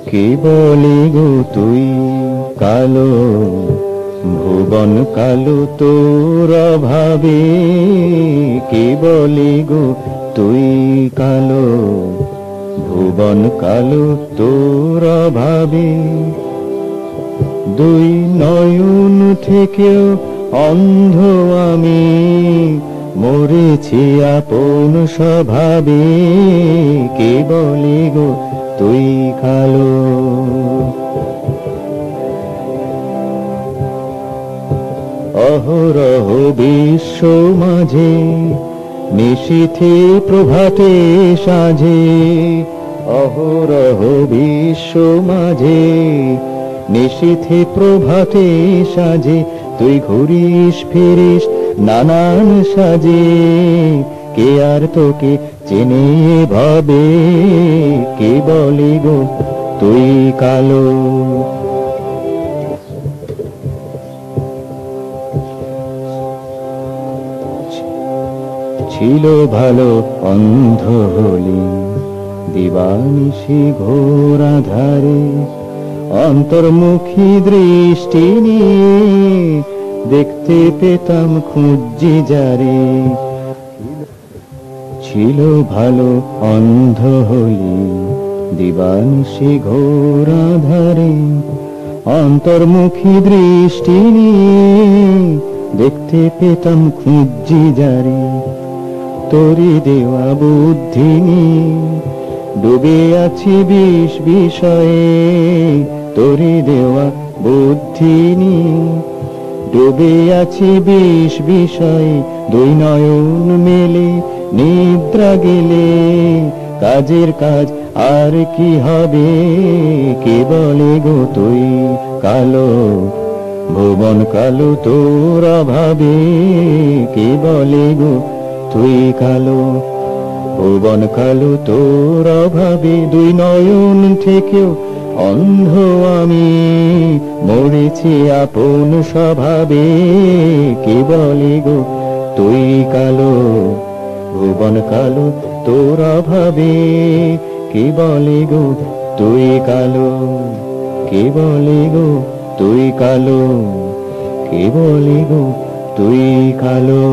কে বলে গো তুই কালো, ভুবন কালো তোর অভাবে। কে বলে গো তুই কালো, ভুবন কালো তোর অভাবে। দুই নয়ন থেকেও অন্ধ আমি, মরেছি আপন স্বভাবে। কে বলে গো তুই কালো। অহরহ বিশ্ব মাঝে, নিশীথে প্রভাতে সাজে। অহরহ বিশ্ব মাঝে, নিশীথে প্রভাতে সাজে। তুই ঘুরিস ফিরিস নানান সাজে, কে আর তোকে চেনে ভাবে। কে বলে গো তুই কালো। ছিল ভালো অন্ধ হলি, দিবানিশি ঘোর আধারে। অন্তর্মুখী দৃষ্টি নিয়ে দেখতে পেতাম খুঁজি যারে। ছিল ভালো অন্ধ হলি, দিবানিশি ঘোর আধারে। অন্তর্মুখী দৃষ্টি নিয়ে দেখতে পেতাম খুঁজি যারে। তোরি দেওয়া বুদ্ধি নিয়ে ডুবে আছি বিষ বিষয়ে। তোরি দেওয়া বুদ্ধি নিয়ে ডুবে আছি বিষ বিষয়ে। দুই নয়ন মেলে নিদ্রা গেলে, কাজের কাজ আর কি হবে। কে বলে গো তুই কালো, ভুবন কালো তোর অভাবে। কে বলে গো তুই কালো, ভুবন কালো তোর অভাবে। দুই নয়ন থেকেও অন্ধ আমি, মরেছি আপন স্বভাবে। কে বলে গো তুই কালো, ভুবন কালো তোর অভাবে। কে বলে গো তুই কালো, কে বলে গো তুই কালো, কে বলে গো তুই কালো।